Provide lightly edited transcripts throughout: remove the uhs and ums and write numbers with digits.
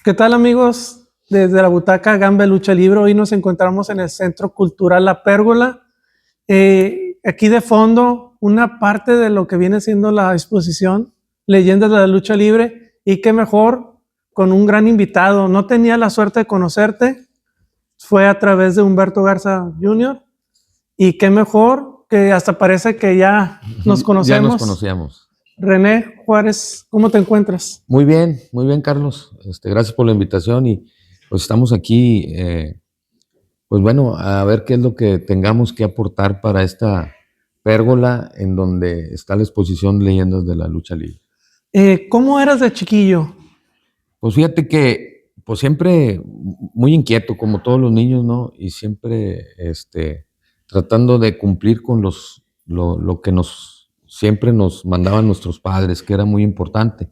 ¿Qué tal, amigos? Desde la butaca Gamba Lucha Libre, hoy nos encontramos en el Centro Cultural La Pérgola. Aquí de fondo, una parte de lo que viene siendo la exposición Leyendas de la Lucha Libre, y qué mejor con un gran invitado. No tenía la suerte de conocerte, fue a través de Humberto Garza Jr., y qué mejor que hasta parece que ya nos conocemos. Ya nos conocíamos. René Juárez, ¿cómo te encuentras? Muy bien, Carlos. Gracias por la invitación y pues estamos aquí, pues bueno, a ver qué es lo que tengamos que aportar para esta pérgola en donde está la exposición Leyendas de la Lucha Libre. ¿Cómo eras de chiquillo? Pues fíjate que pues siempre muy inquieto, como todos los niños, ¿no? Y siempre tratando de cumplir con lo que siempre nos mandaban nuestros padres, que era muy importante.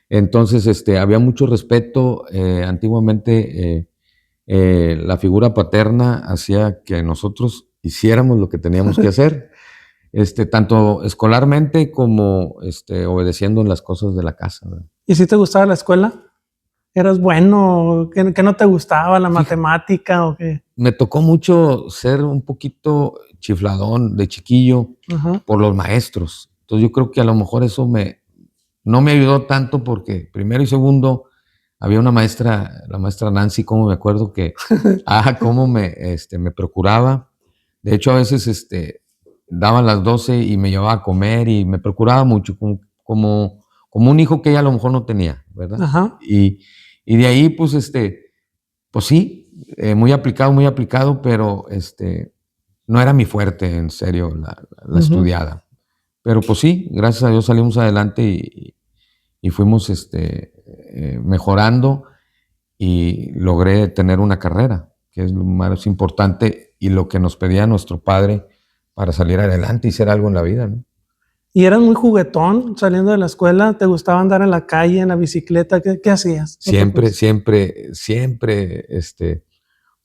Entonces, había mucho respeto. Antiguamente, la figura paterna hacía que nosotros hiciéramos lo que teníamos que hacer, tanto escolarmente como obedeciendo en las cosas de la casa, ¿verdad? ¿Y si te gustaba la escuela? ¿Eras bueno? ¿Qué no te gustaba? ¿La matemática o qué? Me tocó mucho ser un poquito chifladón de chiquillo. Ajá. Por los maestros. Entonces yo creo que a lo mejor eso no me ayudó tanto porque primero y segundo había una maestra, la maestra Nancy, como me acuerdo que, cómo me procuraba. De hecho, a veces daban las 12 y me llevaba a comer y me procuraba mucho, como un hijo que ella a lo mejor no tenía, ¿verdad? Ajá. Y de ahí, pues, pues sí, muy aplicado, pero no era mi fuerte, en serio, la estudiada. Pero pues sí, gracias a Dios salimos adelante y fuimos mejorando y logré tener una carrera, que es lo más importante y lo que nos pedía nuestro padre para salir adelante y ser algo en la vida, ¿no? ¿Y eras muy juguetón saliendo de la escuela? ¿Te gustaba andar en la calle, en la bicicleta? ¿Qué hacías? Siempre,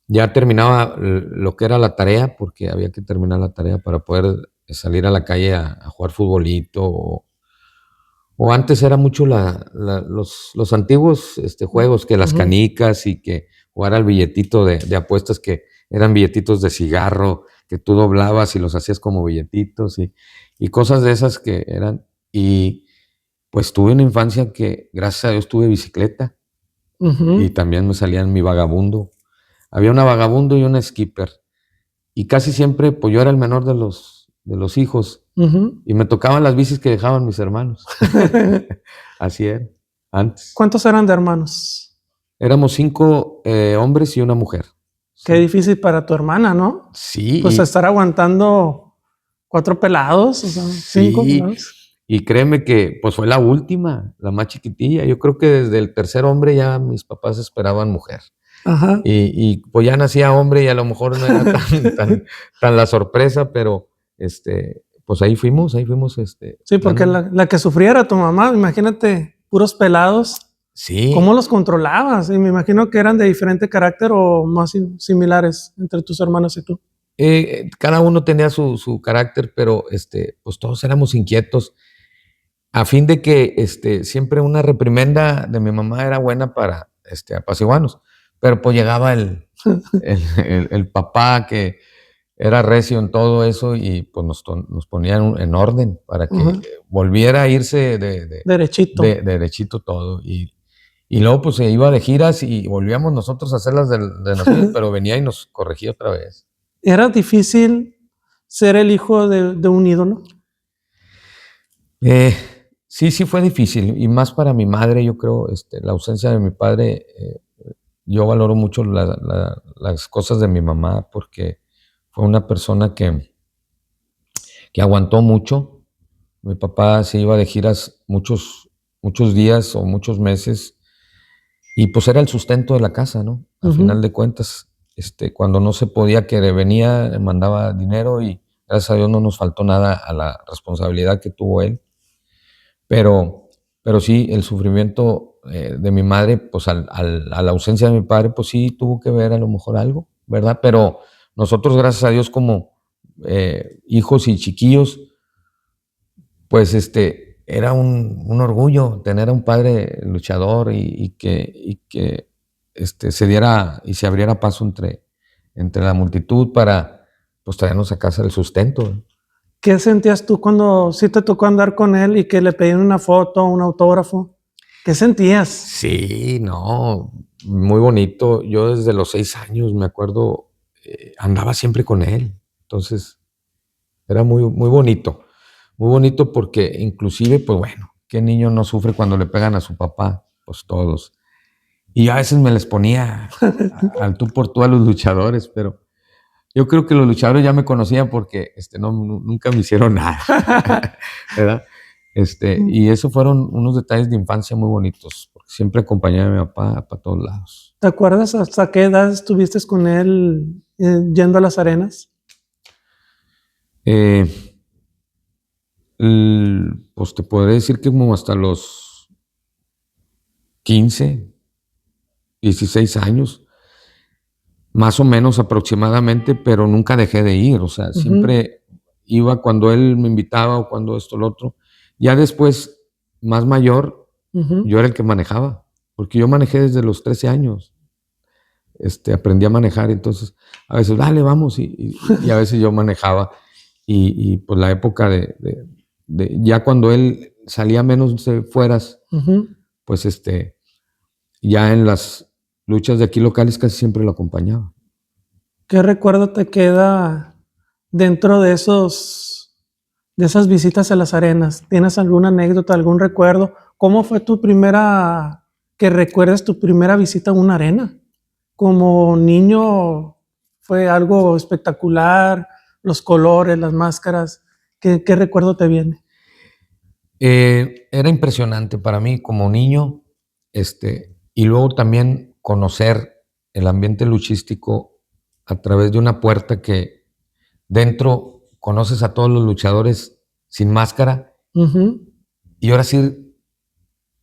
ya terminaba lo que era la tarea, porque había que terminar la tarea para poder salir a la calle a jugar futbolito o antes era mucho los antiguos juegos, que las canicas y que jugar al billetito de apuestas, que eran billetitos de cigarro, que tú doblabas y los hacías como billetitos y cosas de esas que eran. Y pues tuve una infancia que, gracias a Dios, tuve bicicleta y también me salía en mi vagabundo. Había una vagabundo y una skipper. Y casi siempre, pues yo era el menor de los hijos. Y me tocaban las bicis que dejaban mis hermanos. Así era, antes. ¿Cuántos eran de hermanos? Éramos 5 hombres y una mujer. Qué difícil para tu hermana, ¿no? Sí. Pues estar aguantando 4 pelados, o sea, 5 pelados. Y créeme que pues fue la última, la más chiquitilla. Yo creo que desde el tercer hombre ya mis papás esperaban mujer. Ajá. Y pues ya nacía hombre y a lo mejor no era tan la sorpresa, pero pues ahí fuimos. Sí, porque la que sufriera tu mamá, imagínate, puros pelados. Sí. ¿Cómo los controlabas? Y me imagino que eran de diferente carácter o más similares entre tus hermanos y tú. Cada uno tenía su carácter, pero pues todos éramos inquietos. A fin de que siempre una reprimenda de mi mamá era buena para apaciguarnos. Pero pues llegaba el papá que era recio en todo eso y pues nos ponían en orden para que volviera a irse derechito. Derechito todo. Y luego pues se iba de giras y volvíamos nosotros a hacerlas de nosotros, pero venía y nos corregía otra vez. ¿Era difícil ser el hijo de un ídolo? Sí fue difícil, y más para mi madre. Yo creo, la ausencia de mi padre, yo valoro mucho las cosas de mi mamá, porque fue una persona que aguantó mucho. Mi papá se iba de giras muchos días o muchos meses, y pues era el sustento de la casa, ¿no? Al final de cuentas, cuando no se podía, que venía, mandaba dinero, y gracias a Dios no nos faltó nada a la responsabilidad que tuvo él. Pero sí, el sufrimiento de mi madre, pues a la ausencia de mi padre, pues sí tuvo que ver a lo mejor algo, ¿verdad? Pero nosotros, gracias a Dios, como hijos y chiquillos, pues era un orgullo tener a un padre luchador y que se diera y se abriera paso entre la multitud para pues traernos a casa el sustento. ¿Qué sentías tú cuando sí te tocó andar con él y que le pedían una foto, un autógrafo? ¿Qué sentías? Sí, no, muy bonito. Yo desde los 6 años, me acuerdo, andaba siempre con él. Entonces, era muy bonito. Muy bonito porque inclusive, pues bueno, ¿qué niño no sufre cuando le pegan a su papá? Pues todos. Y yo a veces me les ponía al tú por tú a los luchadores, pero yo creo que los luchadores ya me conocían porque nunca me hicieron nada, ¿verdad? Y eso fueron unos detalles de infancia muy bonitos, porque siempre acompañaba a mi papá para todos lados. ¿Te acuerdas hasta qué edad estuviste con él yendo a las arenas? Pues te podría decir que como hasta los 15, 16 años, más o menos aproximadamente, pero nunca dejé de ir, o sea, siempre iba cuando él me invitaba o cuando esto, lo otro. Ya después, más mayor, yo era el que manejaba, porque yo manejé desde los 13 años. Aprendí a manejar, entonces a veces, dale, vamos, y a veces yo manejaba. Y pues la época ya cuando él salía menos de fueras, pues ya en las luchas de aquí locales casi siempre lo acompañaba. ¿Qué recuerdo te queda dentro de esas visitas a las arenas? ¿Tienes alguna anécdota, algún recuerdo? ¿Cómo fue que recuerdes tu primera visita a una arena? Como niño fue algo espectacular, los colores, las máscaras. ¿Qué recuerdo te viene? Era impresionante para mí como niño, y luego también conocer el ambiente luchístico a través de una puerta que dentro conoces a todos los luchadores sin máscara. Y ahora sí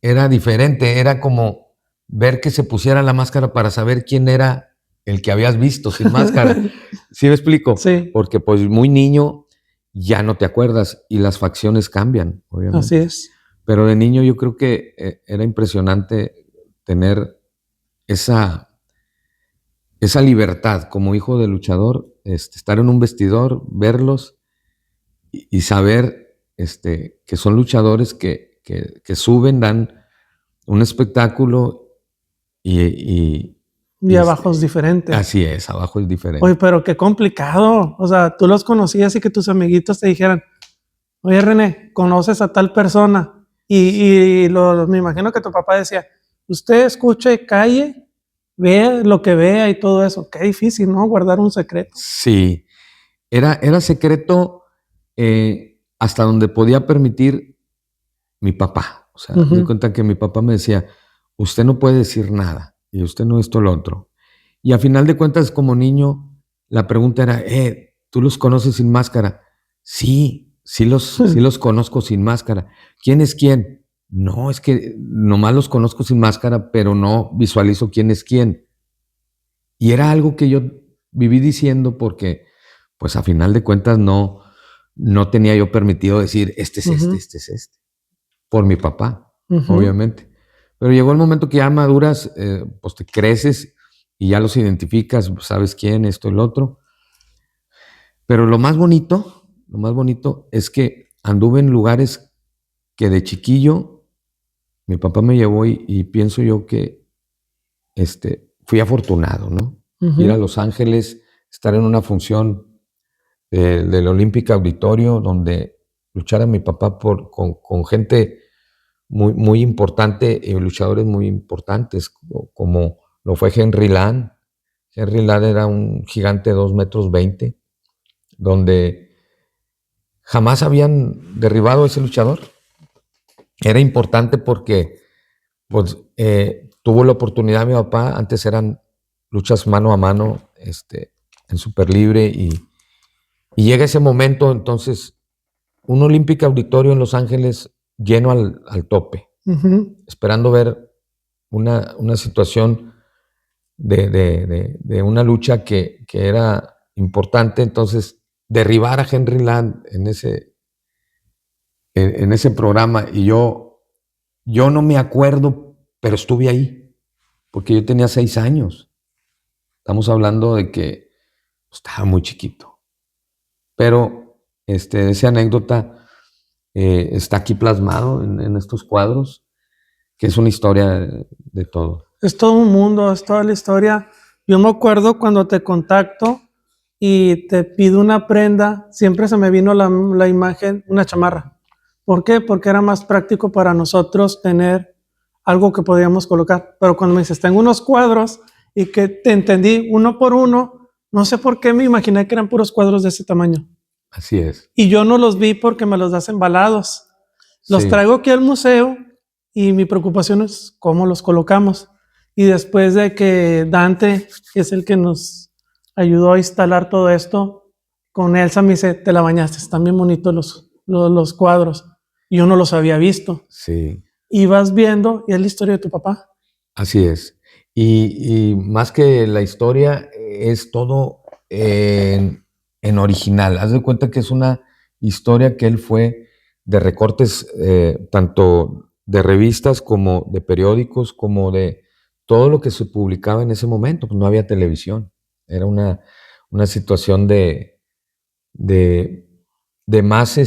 era diferente, era como ver que se pusiera la máscara para saber quién era el que habías visto sin máscara. ¿Sí me explico? Sí. Porque pues muy niño ya no te acuerdas y las facciones cambian, obviamente. Así es. Pero de niño yo creo que era impresionante tener esa libertad como hijo de luchador, estar en un vestidor, verlos y saber que son luchadores que suben, dan un espectáculo y abajo es diferente. Así es, abajo es diferente. Oye, pero qué complicado. O sea, tú los conocías y que tus amiguitos te dijeran, oye, René, ¿conoces a tal persona? Me imagino que tu papá decía, usted escuche, calle, vea lo que vea y todo eso. Qué difícil, ¿no? Guardar un secreto. Sí, era secreto hasta donde podía permitir mi papá. O sea, me di cuenta que mi papá me decía, usted no puede decir nada y usted no esto, lo otro. Y a final de cuentas, como niño, la pregunta era, ¿tú los conoces sin máscara? Sí los conozco sin máscara. ¿Quién es quién? No, es que nomás los conozco sin máscara, pero no visualizo quién es quién. Y era algo que yo viví diciendo porque, pues a final de cuentas, no tenía yo permitido decir, este es este es este. Por mi papá, obviamente. Pero llegó el momento que ya maduras, pues te creces y ya los identificas, sabes quién, esto y lo otro. Pero lo más bonito es que anduve en lugares que de chiquillo mi papá me llevó y pienso yo que fui afortunado, ¿no? Ir a Los Ángeles, estar en una función del Olympic Auditorio donde luchara mi papá con gente muy importante, luchadores muy importantes, como lo fue Henry Land. Henry Land era un gigante de 2,20 m, donde jamás habían derribado a ese luchador. Era importante porque pues, tuvo la oportunidad mi papá, antes eran luchas mano a mano, en super libre, y llega ese momento, entonces, un Olympic Auditorio en Los Ángeles lleno al tope, esperando ver una situación de una lucha que era importante. Entonces derribar a Henry Land en ese programa y yo no me acuerdo, pero estuve ahí, porque yo tenía 6 años. Estamos hablando de que estaba muy chiquito. Pero esa anécdota está aquí plasmado en estos cuadros, que es una historia de todo. Es todo un mundo, es toda la historia. Yo me acuerdo cuando te contacto y te pido una prenda, siempre se me vino la imagen, una chamarra. ¿Por qué? Porque era más práctico para nosotros tener algo que podíamos colocar. Pero cuando me dices, tengo unos cuadros y que te entendí uno por uno, no sé por qué me imaginé que eran puros cuadros de ese tamaño. Así es. Y yo no los vi porque me los das embalados. Los Sí. traigo aquí al museo y mi preocupación es cómo los colocamos. Y después de que Dante, que es el que nos ayudó a instalar todo esto, con Elsa me dice, te la bañaste, están bien bonitos los cuadros. Y yo no los había visto. Sí. Y vas viendo, y es la historia de tu papá. Así es. Y más que la historia, es todo en original. Haz de cuenta que es una historia que él fue de recortes, tanto de revistas como de periódicos, como de todo lo que se publicaba en ese momento. Pues no había televisión. Era una situación de más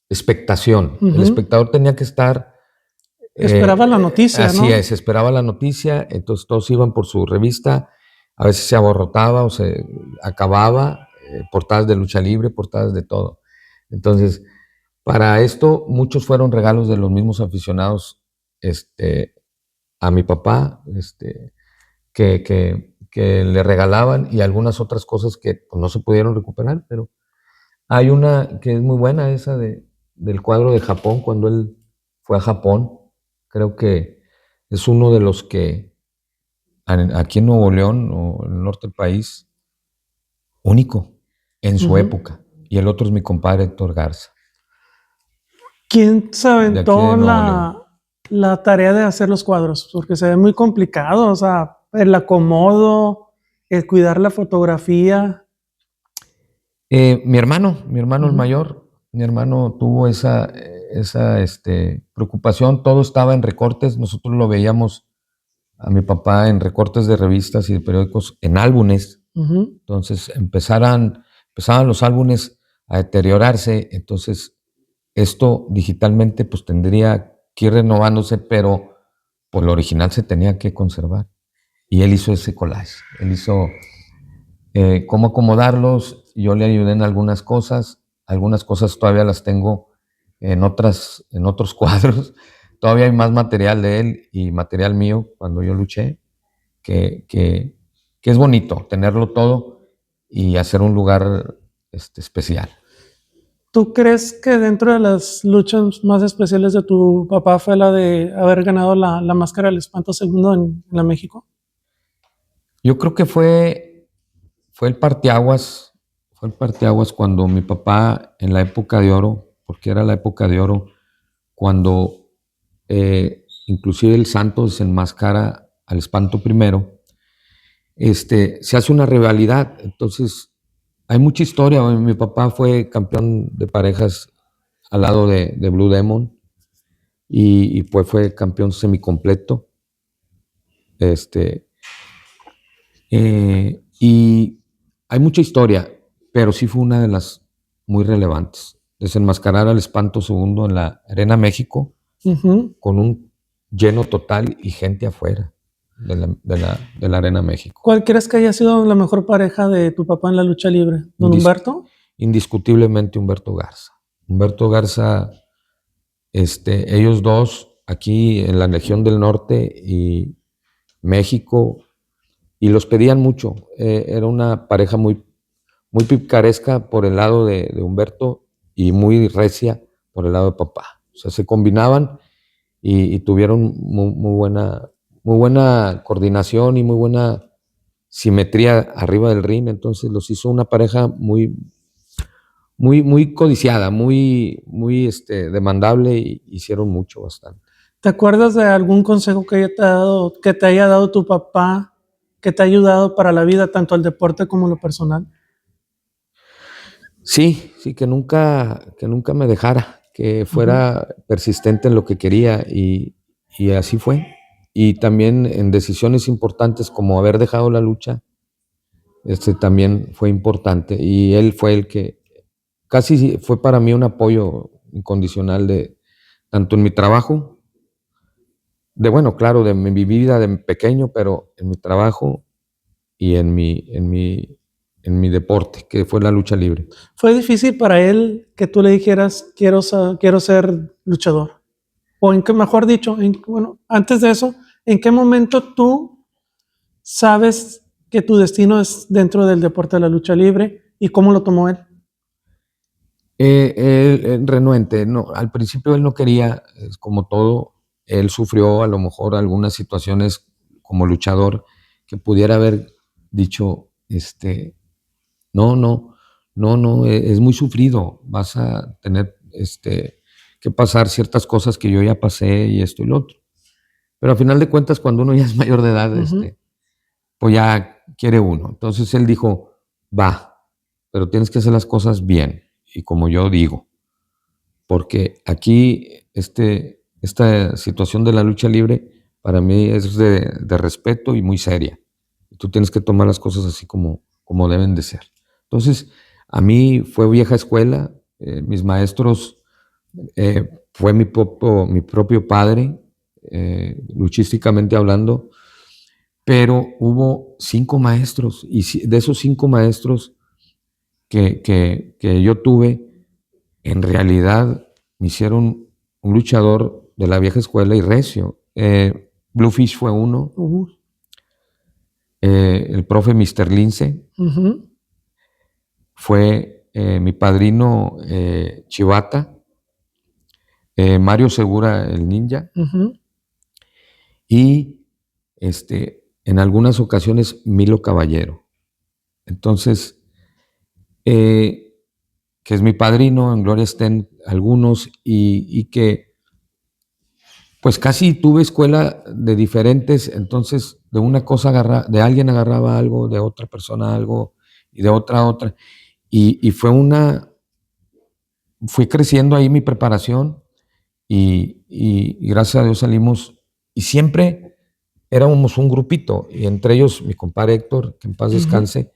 expectación. El espectador tenía que estar... Esperaba la noticia, así ¿no? es, esperaba la noticia, entonces todos iban por su revista, a veces se aborrotaba o se acababa, portadas de lucha libre, portadas de todo. Entonces, para esto, muchos fueron regalos de los mismos aficionados a mi papá, que le regalaban, y algunas otras cosas que pues, no se pudieron recuperar, pero hay una que es muy buena, esa del cuadro de Japón, cuando él fue a Japón. Creo que es uno de los que aquí en Nuevo León o en el norte del país, único en su época. Y el otro es mi compadre Héctor Garza. ¿Quién se aventó de Nuevo la tarea de hacer los cuadros? Porque se ve muy complicado, o sea, el acomodo, el cuidar la fotografía. Mi hermano el mayor, mi hermano tuvo esa preocupación. Todo estaba en recortes. Nosotros lo veíamos a mi papá en recortes de revistas y de periódicos, en álbumes. Entonces empezaban los álbumes a deteriorarse. Entonces esto digitalmente pues tendría que ir renovándose, pero por lo original se tenía que conservar. Y él hizo ese collage. Él hizo cómo acomodarlos. Yo le ayudé en algunas cosas todavía las tengo en otros cuadros. Todavía hay más material de él y material mío cuando yo luché, que es bonito tenerlo todo y hacer un lugar especial. ¿Tú crees que dentro de las luchas más especiales de tu papá fue la de haber ganado la Máscara del Espanto segundo en la México? Yo creo que fue el parteaguas, cuando mi papá, en la época de oro, porque era la época de oro, cuando inclusive el santo desenmascara al espanto primero, se hace una rivalidad. Entonces hay mucha historia. Mi papá fue campeón de parejas al lado de Blue Demon y pues fue campeón semicompleto. Y hay mucha historia, pero sí fue una de las muy relevantes. Desenmascarar al espanto segundo en la Arena México, con un lleno total y gente afuera de la Arena México. ¿Cuál crees que haya sido la mejor pareja de tu papá en la lucha libre? ¿Don Humberto? Indiscutiblemente Humberto Garza. Humberto Garza, ellos dos aquí en la Legión del Norte y México, y los pedían mucho. Era una pareja muy, muy picaresca por el lado de Humberto y muy recia por el lado de papá. O sea, se combinaban y tuvieron muy buena coordinación y muy buena simetría arriba del ring. Entonces los hizo una pareja muy codiciada, muy demandable, y hicieron mucho, bastante. ¿Te acuerdas de algún consejo que te haya dado tu papá que te ha ayudado para la vida, tanto al deporte como lo personal? Sí, sí, que nunca me dejara, que fuera persistente en lo que quería y así fue. Y también en decisiones importantes como haber dejado la lucha, también fue importante. Y él fue el que casi fue para mí un apoyo incondicional de tanto en mi trabajo, bueno, claro, de mi vida de pequeño, pero en mi trabajo y en mi deporte, que fue la lucha libre. ¿Fue difícil para él que tú le dijeras, quiero ser luchador? O mejor dicho, bueno, antes de eso, ¿en qué momento tú sabes que tu destino es dentro del deporte de la lucha libre y cómo lo tomó él? Renuente, no, al principio él no quería, como todo, él sufrió a lo mejor algunas situaciones como luchador que pudiera haber dicho, no, es muy sufrido, vas a tener que pasar ciertas cosas que yo ya pasé y esto y lo otro. Pero al final de cuentas, cuando uno ya es mayor de edad, pues ya quiere uno. Entonces él dijo, va, pero tienes que hacer las cosas bien y como yo digo, porque aquí esta situación de la lucha libre para mí es de respeto y muy seria. Tú tienes que tomar las cosas así como deben de ser. Entonces, a mí fue vieja escuela, mis maestros, fue mi propio padre, luchísticamente hablando, pero hubo 5 maestros y de esos 5 maestros que yo tuve, en realidad me hicieron un luchador de la vieja escuela y recio. Bluefish fue uno, el profe Mr. Lince, fue mi padrino Chivata, Mario Segura el ninja, y en algunas ocasiones Milo Caballero. Entonces, que es mi padrino, en gloria estén algunos, y que pues casi tuve escuela de diferentes, entonces de una cosa de alguien agarraba algo, de otra persona algo, y de otra, y fui creciendo ahí mi preparación, y gracias a Dios salimos, y siempre éramos un grupito, y entre ellos mi compadre Héctor, que en paz descanse,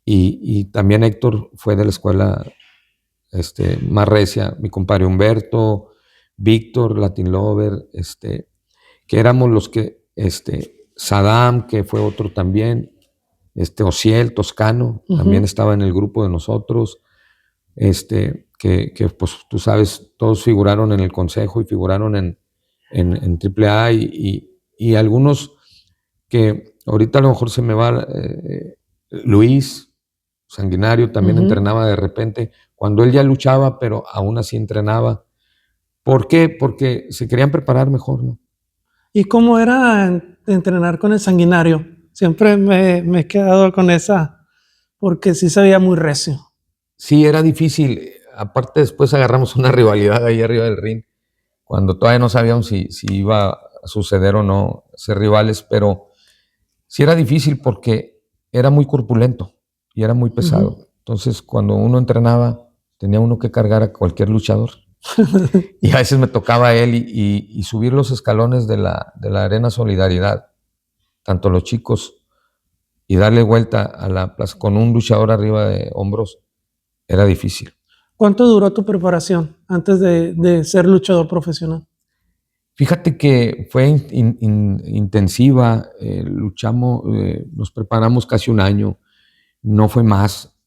y también Héctor fue de la escuela más recia, mi compadre Humberto, Víctor, Latin Lover, que éramos los que, Saddam, que fue otro también, Ociel, Toscano, también estaba en el grupo de nosotros, que pues tú sabes, todos figuraron en el consejo y figuraron en AAA y algunos que ahorita a lo mejor se me va, Luis Sanguinario también entrenaba de repente, cuando él ya luchaba, pero aún así entrenaba. ¿Por qué? Porque se querían preparar mejor, ¿no? ¿Y cómo era entrenar con el Sanguinario? Siempre me he quedado con esa, porque sí se veía muy recio. Sí, era difícil. Aparte, después agarramos una rivalidad ahí arriba del ring, cuando todavía no sabíamos si iba a suceder o no ser rivales, pero sí era difícil porque era muy corpulento y era muy pesado. Entonces, cuando uno entrenaba, tenía uno que cargar a cualquier luchador. Y a veces me tocaba a él y subir los escalones de la Arena Solidaridad, tanto los chicos, y darle vuelta a la plaza con un luchador arriba de hombros, era difícil. ¿Cuánto duró tu preparación antes de ser luchador profesional? Fíjate que fue intensiva, luchamos, nos preparamos casi un año, no fue más.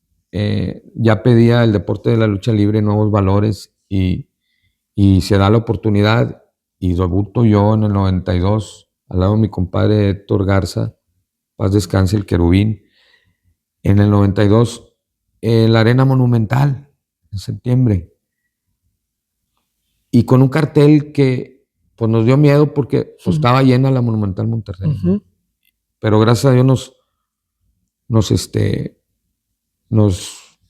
Ya pedía el deporte de la lucha libre nuevos valores y se da la oportunidad y debuto yo en el 92 al lado de mi compadre Héctor Garza, paz descanse el querubín, en el 92 en la Arena Monumental, en septiembre, y con un cartel que pues nos dio miedo porque pues, estaba llena la Monumental Monterrey, ¿no? Pero gracias a Dios nos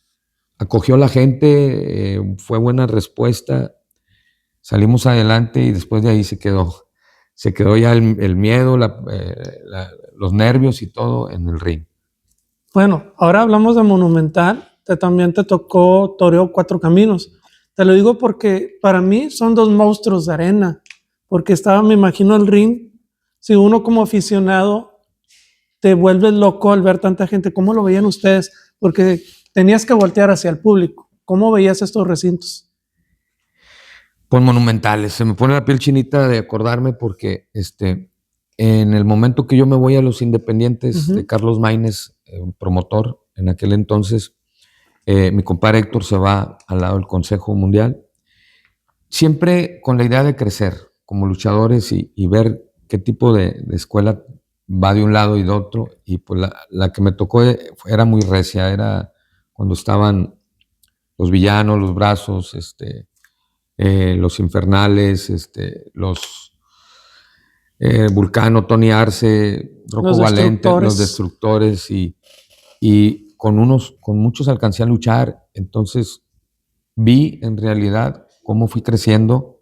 acogió la gente, fue buena respuesta, salimos adelante y después de ahí se quedó ya el miedo, los nervios y todo en el ring. Bueno, ahora hablamos de Monumental también te tocó Toreo Cuatro Caminos. Te lo digo porque para mí son dos monstruos de arena, porque me imagino el ring, si uno como aficionado te vuelves loco al ver tanta gente. ¿Cómo lo veían ustedes? Porque tenías que voltear hacia el público. ¿Cómo veías estos recintos? Pues monumentales. Se me pone la piel chinita de acordarme porque en el momento que yo me voy a los Independientes de Carlos Maínez, promotor en aquel entonces, mi compadre Héctor se va al lado del Consejo Mundial, siempre con la idea de crecer como luchadores y ver qué tipo de escuela va de un lado y de otro. Y pues la que me tocó era muy recia, era cuando estaban los villanos, los brazos, los infernales, los Vulcano, Tony Arce, Rocco Valente, los destructores, y con muchos alcancé a luchar. Entonces vi en realidad cómo fui creciendo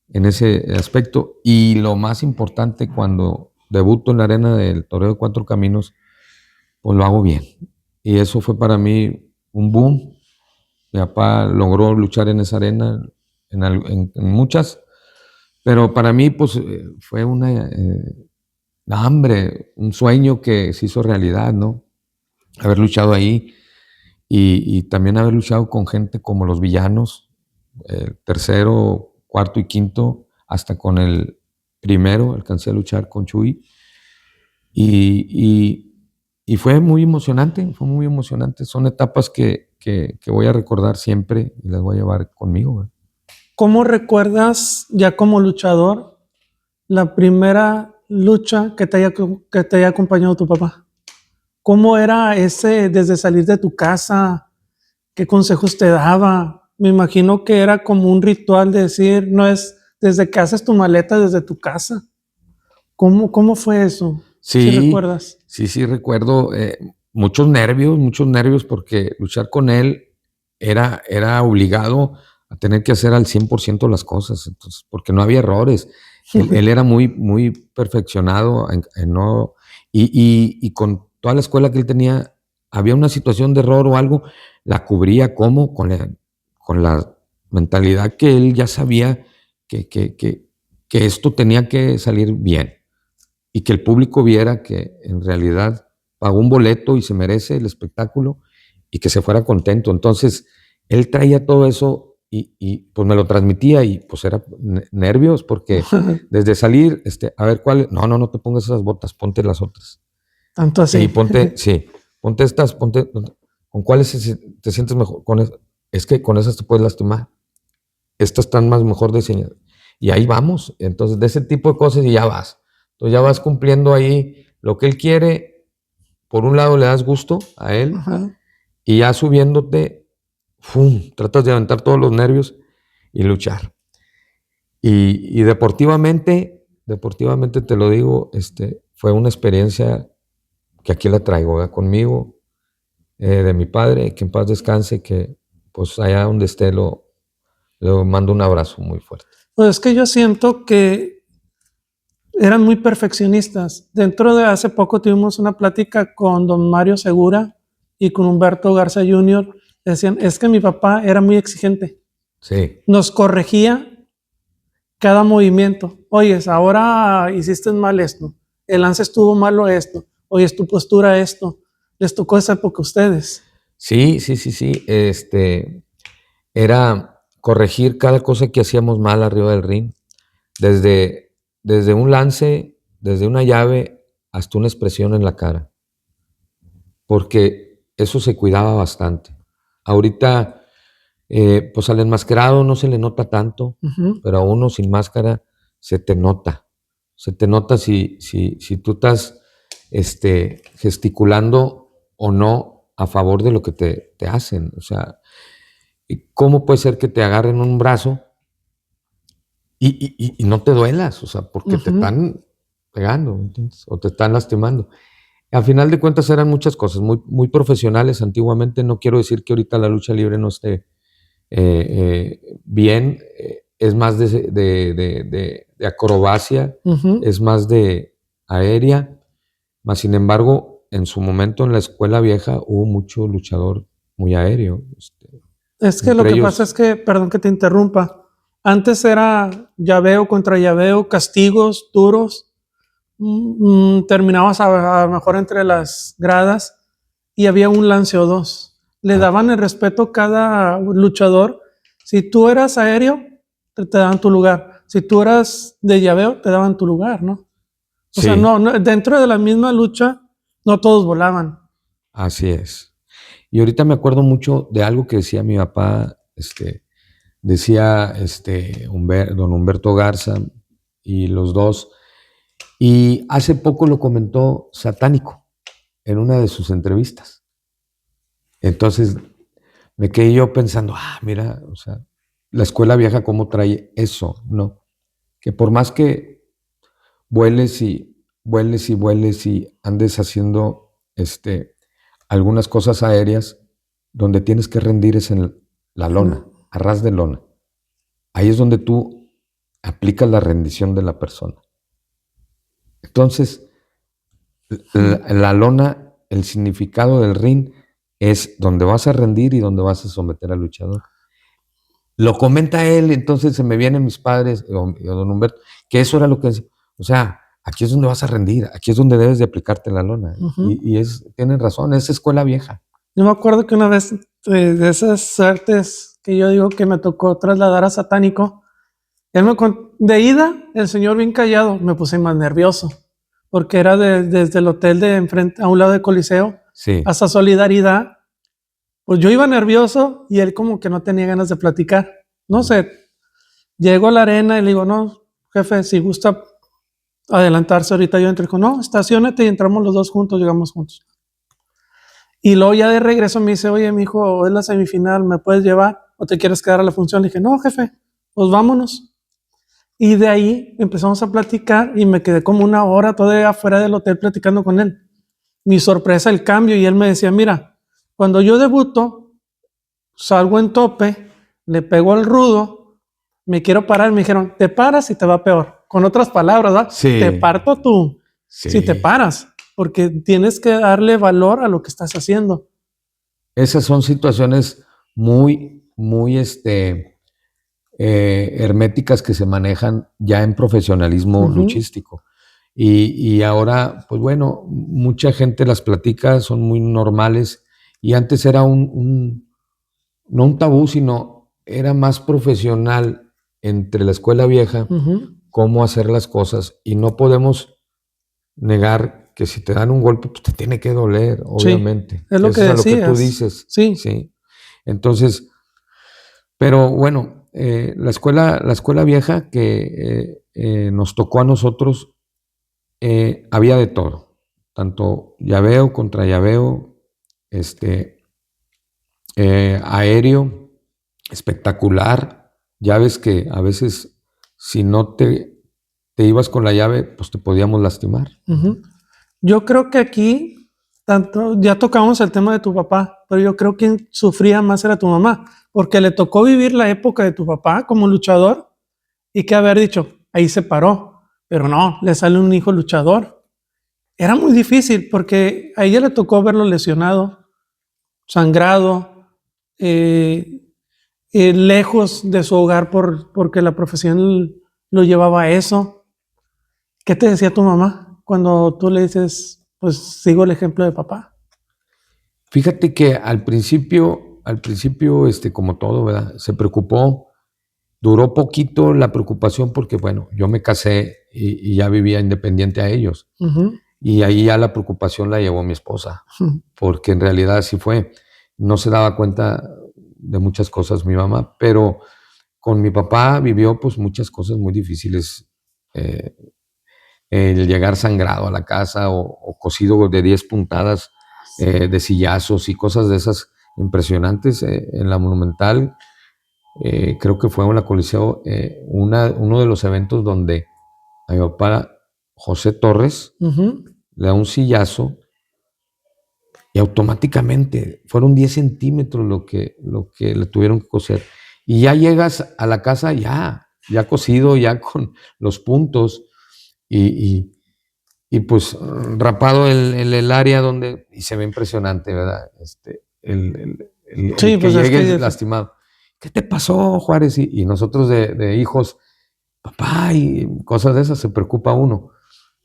en ese aspecto, y lo más importante, cuando debuto en la arena del Toreo de Cuatro Caminos, pues lo hago bien, y eso fue para mí un boom. Mi papá logró luchar en esa arena, en muchas, pero para mí pues fue una hambre, un sueño que se hizo realidad, ¿no? Haber luchado ahí y también haber luchado con gente como los villanos, el tercero, cuarto y quinto, hasta con el primero alcancé a luchar con Chuy, y fue muy emocionante, Son etapas que voy a recordar siempre y las voy a llevar conmigo, ¿verdad? ¿Cómo recuerdas ya como luchador la primera lucha que te haya acompañado tu papá? ¿Cómo era desde salir de tu casa? ¿Qué consejos te daba? Me imagino que era como un ritual de decir, no es desde que haces tu maleta desde tu casa. ¿Cómo fue eso? Sí, ¿Sí recuerdas? Sí, recuerdo. Muchos nervios, porque luchar con él era obligado a tener que hacer al 100% las cosas, entonces, porque no había errores. Él era muy perfeccionado no, y con toda la escuela que él tenía, había una situación de error o algo, la cubría como con la mentalidad que él ya sabía que esto tenía que salir bien, y que el público viera que en realidad pagó un boleto y se merece el espectáculo, y que se fuera contento. Entonces, él traía todo eso pues me lo transmitía, y pues era nervios, porque desde salir, a ver cuál, no te pongas esas botas, ponte las otras. Tanto así. Y ponte estas, ¿con cuáles te sientes mejor? Es que con esas te puedes lastimar. Estas están más mejor diseñadas. Y ahí vamos. Entonces, de ese tipo de cosas, y ya vas. Entonces ya vas cumpliendo ahí lo que él quiere. Por un lado le das gusto a él, y ya subiéndote, ¡fum!, tratas de aventar todos los nervios y luchar. Y deportivamente te lo digo, fue una experiencia que aquí la traigo, ¿verdad?, conmigo, de mi padre, que en paz descanse, que pues allá donde esté le mando un abrazo muy fuerte. Pues es que yo siento que eran muy perfeccionistas. Dentro de hace poco tuvimos una plática con don Mario Segura y con Humberto Garza Jr. Decían, es que mi papá era muy exigente. Sí. Nos corregía cada movimiento. Oyes, ahora hiciste mal esto. El lance estuvo malo esto. Oyes, tu postura esto. Les tocó esa época a ustedes. Sí. Era corregir cada cosa que hacíamos mal arriba del ring. Desde un lance, desde una llave, hasta una expresión en la cara. Porque eso se cuidaba bastante. Ahorita, pues al enmascarado no se le nota tanto, pero a uno sin máscara se te nota. Se te nota si tú estás gesticulando o no a favor de lo que te hacen. O sea, ¿cómo puede ser que te agarren un brazo y no te duelas? O sea, porque te están pegando, ¿entiendes?, o te están lastimando. Al final de cuentas eran muchas cosas muy profesionales antiguamente. No quiero decir que ahorita la lucha libre no esté bien. Es más de acrobacia, es más de aérea. Mas, sin embargo, en su momento en la escuela vieja hubo mucho luchador muy aéreo. Es que lo que pasa es que, perdón que te interrumpa, antes era llaveo contra llaveo, castigos duros, terminabas a lo mejor entre las gradas y había un lance o dos. Le daban el respeto a cada luchador. Si tú eras aéreo, te daban tu lugar. Si tú eras de llaveo, te daban tu lugar, ¿no? O sea, no, dentro de la misma lucha, no todos volaban. Así es. Y ahorita me acuerdo mucho de algo que decía mi papá, decía don Humberto Garza y los dos, y hace poco lo comentó Satánico en una de sus entrevistas. Entonces me quedé yo pensando, mira, o sea, la escuela vieja cómo trae eso, ¿no? Que por más que vueles y andes haciendo algunas cosas aéreas, donde tienes que rendir es en la lona, a ras de lona. Ahí es donde tú aplicas la rendición de la persona. Entonces, la lona, el significado del ring es donde vas a rendir y donde vas a someter al luchador. Lo comenta él, entonces se me vienen mis padres, o don Humberto, que eso era lo que decía. O sea, aquí es donde vas a rendir, aquí es donde debes de aplicarte la lona. Tienen razón, es escuela vieja. Yo me acuerdo que una vez de esas suertes que yo digo que me tocó trasladar a Satánico, de ida, el señor bien callado, me puse más nervioso, porque era desde el hotel de enfrente, a un lado del Coliseo, hasta Solidaridad. Pues yo iba nervioso y él como que no tenía ganas de platicar. No sé, llego a la arena y le digo, no, jefe, si gusta adelantarse ahorita yo entro. Dijo, no, estacionate y entramos los dos juntos, llegamos juntos. Y luego ya de regreso me dice, oye, mijo, es la semifinal, ¿me puedes llevar? ¿O te quieres quedar a la función? Le dije, no, jefe, pues vámonos. Y de ahí empezamos a platicar y me quedé como una hora todavía afuera del hotel platicando con él. Mi sorpresa, el cambio, y él me decía, mira, cuando yo debuto, salgo en tope, le pego al rudo, me quiero parar, me dijeron, te paras y te va peor. Con otras palabras, ¿verdad? Sí. Te parto tú, si te paras, porque tienes que darle valor a lo que estás haciendo. Esas son situaciones muy herméticas que se manejan ya en profesionalismo luchístico. Y ahora, pues bueno, mucha gente las platica, son muy normales, y antes era no un tabú, sino era más profesional entre la escuela vieja, cómo hacer las cosas, y no podemos negar que si te dan un golpe, pues te tiene que doler, obviamente. Sí, es lo que decías. Es lo que tú dices. Sí. Entonces, pero bueno, la escuela vieja que nos tocó a nosotros, había de todo, tanto llaveo contra llaveo, aéreo, espectacular, llaves que a veces si no te ibas con la llave, pues te podíamos lastimar. Yo creo que aquí, ya tocamos el tema de tu papá, pero yo creo que quien sufría más era tu mamá, porque le tocó vivir la época de tu papá como luchador y que haber dicho, ahí se paró, pero no, le sale un hijo luchador. Era muy difícil porque a ella le tocó verlo lesionado, sangrado, lejos de su hogar porque la profesión lo llevaba a eso. ¿Qué te decía tu mamá cuando tú le dices, pues sigo el ejemplo de papá? Fíjate que al principio, como todo, ¿verdad? Se preocupó, duró poquito la preocupación porque, bueno, yo me casé y ya vivía independiente a ellos. Y ahí ya la preocupación la llevó mi esposa, porque en realidad así fue. No se daba cuenta de muchas cosas mi mamá, pero con mi papá vivió pues muchas cosas muy difíciles. El llegar sangrado a la casa o cosido de 10 puntadas, de sillazos y cosas de esas impresionantes. En la Monumental, creo que fue en la Coliseo, uno de los eventos donde a mi papá José Torres le da un sillazo y automáticamente fueron 10 centímetros lo que le tuvieron que coser. Y ya llegas a la casa ya cosido, ya con los puntos y pues rapado el área donde, y se ve impresionante, ¿verdad? Sí, que pues llegues lastimado. ¿Qué te pasó, Juárez? Y nosotros de hijos, papá, y cosas de esas, se preocupa uno,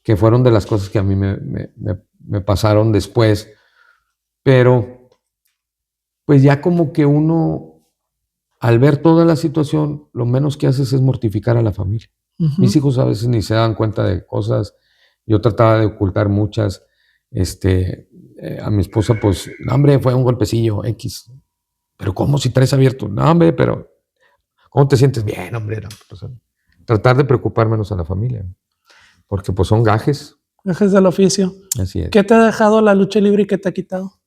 que fueron de las cosas que a mí me pasaron después. Pero, pues ya como que uno, al ver toda la situación, lo menos que haces es mortificar a la familia. Mis hijos a veces ni se dan cuenta de cosas. Yo trataba de ocultar muchas. A mi esposa, pues, no, hombre, fue un golpecillo, X. Pero ¿cómo si traes abierto? No, hombre, pero ¿cómo te sientes? Bien, hombre. No, pues, tratar de preocupar menos a la familia, porque pues son gajes. Gajes del oficio. Así es. ¿Qué te ha dejado la lucha libre y qué te ha quitado?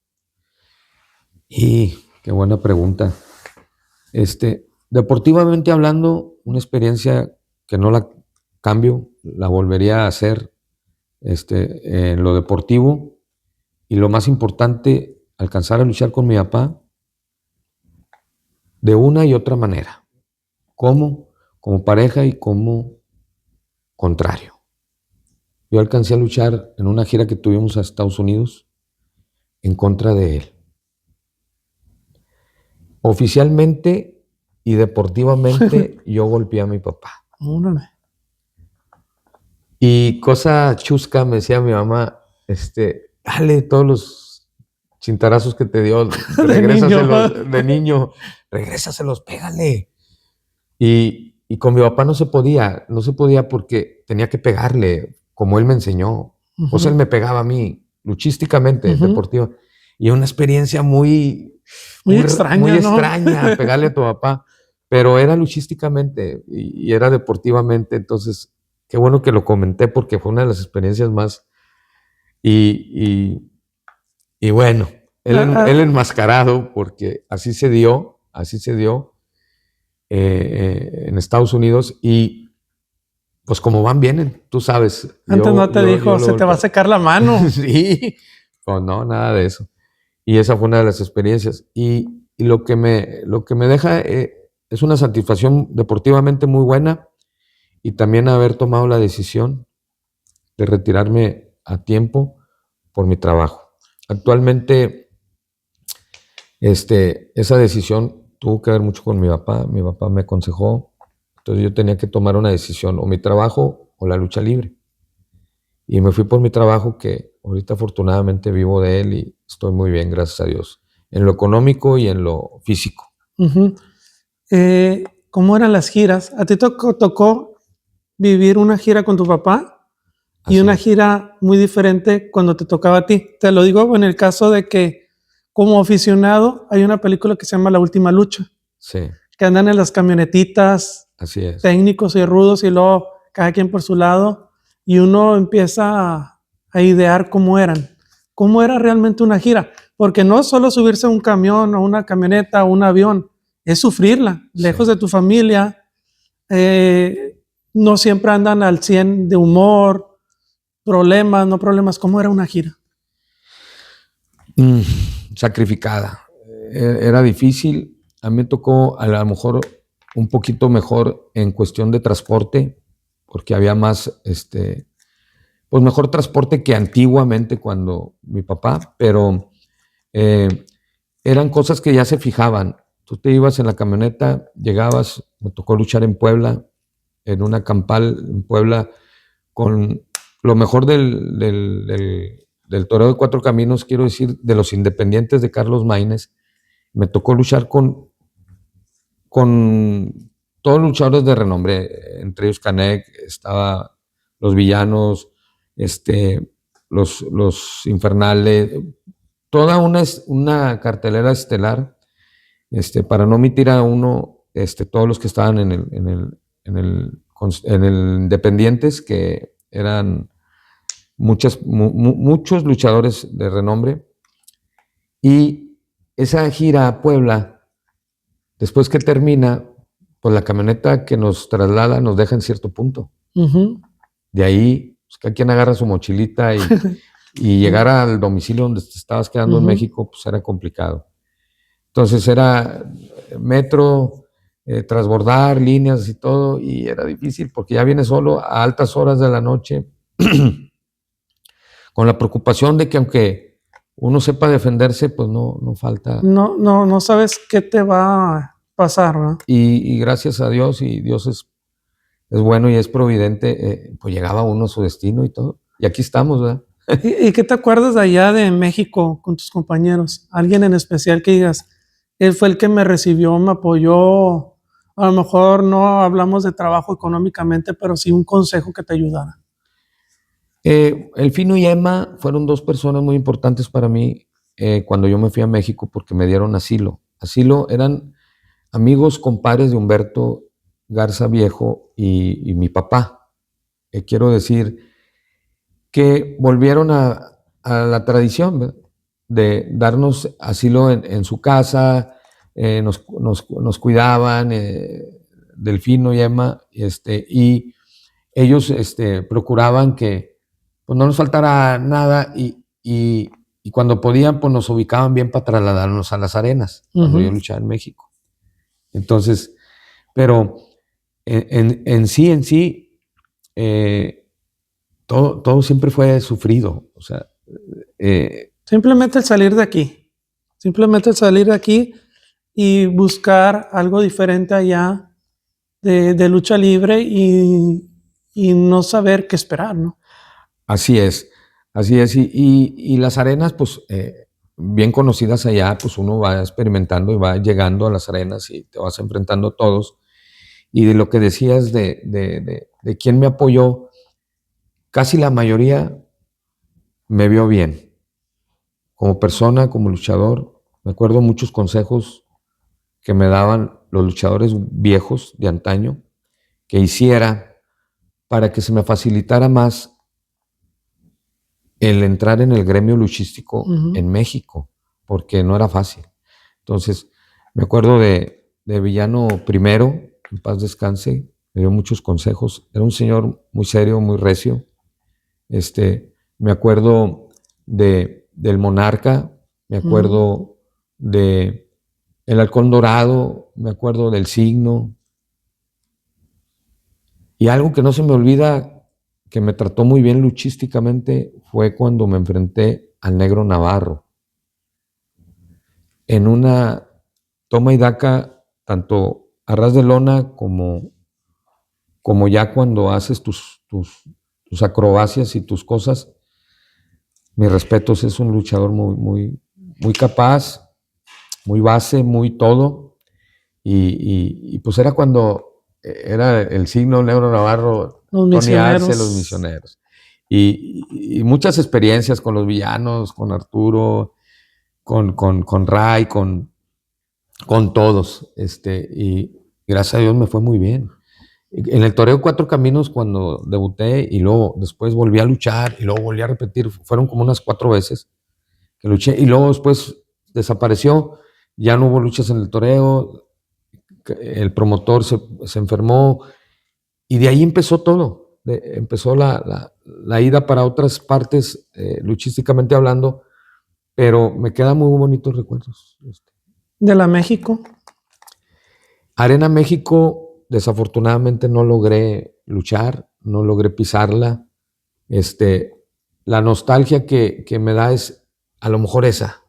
Y qué buena pregunta. Deportivamente hablando, una experiencia que no la cambio, la volvería a hacer en lo deportivo, y lo más importante, alcanzar a luchar con mi papá de una y otra manera. ¿Cómo? Como pareja y como contrario. Yo alcancé a luchar en una gira que tuvimos a Estados Unidos en contra de él. Oficialmente y deportivamente yo golpeé a mi papá. Y cosa chusca, me decía mi mamá, dale todos los cintarazos que te dio, regrésaselos de niño, regrésaselos, pégale. Y con mi papá no se podía porque tenía que pegarle, como él me enseñó. Pues él me pegaba a mí, luchísticamente, deportiva. Y una experiencia muy extraña, muy extraña pegarle a tu papá, pero era luchísticamente y era deportivamente. Entonces, qué bueno que lo comenté porque fue una de las experiencias más. Y bueno, él enmascarado, porque así se dio en Estados Unidos. Y pues como van, vienen, tú sabes. Antes no te dijo, se te va a secar la mano. Sí, pues no, nada de eso. Y esa fue una de las experiencias. Y lo que me deja es una satisfacción deportivamente muy buena, y también haber tomado la decisión de retirarme a tiempo por mi trabajo. Actualmente, esa decisión tuvo que ver mucho con mi papá. Mi papá me aconsejó. Entonces yo tenía que tomar una decisión, o mi trabajo o la lucha libre. Y me fui por mi trabajo, que ahorita afortunadamente vivo de él y estoy muy bien, gracias a Dios, en lo económico y en lo físico. ¿Cómo eran las giras? ¿A ti tocó vivir una gira con tu papá y Así una es. gira muy diferente cuando te tocaba a ti? Te lo digo en el caso de que, como aficionado, hay una película que se llama La Última Lucha. Sí. Que andan en las camionetitas, así es, técnicos y rudos, y luego cada quien por su lado, y uno empieza a idear cómo era realmente una gira, porque no es solo subirse a un camión o una camioneta o un avión, es sufrirla, lejos de tu familia. No siempre andan al 100 de humor, problemas, no problemas. ¿Cómo era una gira? Sacrificada. Era difícil. A mí me tocó a lo mejor un poquito mejor en cuestión de transporte, porque había más, pues mejor transporte que antiguamente cuando mi papá, pero eran cosas que ya se fijaban. Tú te ibas en la camioneta, llegabas, me tocó luchar en Puebla, en una campal en Puebla, con lo mejor del Toreo de Cuatro Caminos, quiero decir, de los Independientes de Carlos Maínez. Me tocó luchar con todos los luchadores de renombre, entre ellos Canek, estaba los Villanos, los Infernales, toda una cartelera estelar, para no omitir a uno, todos los que estaban en el Independientes, que eran muchos luchadores de renombre. Y esa gira a Puebla, después que termina, pues la camioneta que nos traslada nos deja en cierto punto. De ahí, pues, cada quien agarra su mochilita y llegar al domicilio donde te estabas quedando en México, pues era complicado. Entonces era metro, transbordar líneas y todo, y era difícil porque ya vienes solo a altas horas de la noche con la preocupación de que aunque uno sepa defenderse, pues no falta. No sabes qué te va a pasar, ¿no? Y gracias a Dios, y Dios es bueno y es providente, pues llegaba uno a su destino y todo. Y aquí estamos, ¿verdad? ¿Y qué te acuerdas de allá de México con tus compañeros? ¿Alguien en especial que digas, él fue el que me recibió, me apoyó? A lo mejor no hablamos de trabajo económicamente, pero sí un consejo que te ayudara. El Fino y Emma fueron dos personas muy importantes para mí cuando yo me fui a México porque me dieron asilo. Asilo eran amigos, compadres de Humberto Garza Viejo y mi papá. Quiero decir que volvieron a la tradición, ¿verdad?, de darnos asilo en su casa, nos cuidaban, Delfino y Emma, y ellos procuraban que pues, no nos faltara nada y cuando podían, pues nos ubicaban bien para trasladarnos a las arenas, cuando yo luchaba en México. Entonces, pero en sí, todo siempre fue sufrido. O sea, simplemente el salir de aquí y buscar algo diferente allá de lucha libre y no saber qué esperar, ¿no? Así es. Y las arenas, pues, bien conocidas allá, pues uno va experimentando y va llegando a las arenas y te vas enfrentando a todos. Y de lo que decías de quién me apoyó, casi la mayoría me vio bien. Como persona, como luchador, me acuerdo muchos consejos que me daban los luchadores viejos de antaño, que hiciera para que se me facilitara más el entrar en el gremio luchístico en México, porque no era fácil. Entonces, me acuerdo de Villano Primero, en paz descanse, me dio muchos consejos. Era un señor muy serio, muy recio. Me acuerdo del Monarca, me acuerdo de El Halcón Dorado, me acuerdo del Signo. Y algo que no se me olvida, que me trató muy bien luchísticamente, fue cuando me enfrenté al Negro Navarro. En una toma y daca, tanto a ras de lona como ya cuando haces tus acrobacias y tus cosas, mis respetos, es un luchador muy capaz, muy base, muy todo. Y pues era cuando era el Signo, Negro Navarro, Tony Arce, los Misioneros. Y muchas experiencias con los villanos, con Arturo, con Ray, con todos. Y gracias a Dios me fue muy bien. En el Toreo Cuatro Caminos, cuando debuté y luego después volví a luchar y luego volví a repetir, fueron como unas 4 veces que luché y luego después desapareció, ya no hubo luchas en el toreo, el promotor se enfermó y de ahí empezó todo. Empezó la ida para otras partes, luchísticamente hablando, pero me quedan muy bonitos recuerdos. ¿De la México? Arena México, desafortunadamente no logré luchar, no logré pisarla. La nostalgia que me da es a lo mejor esa,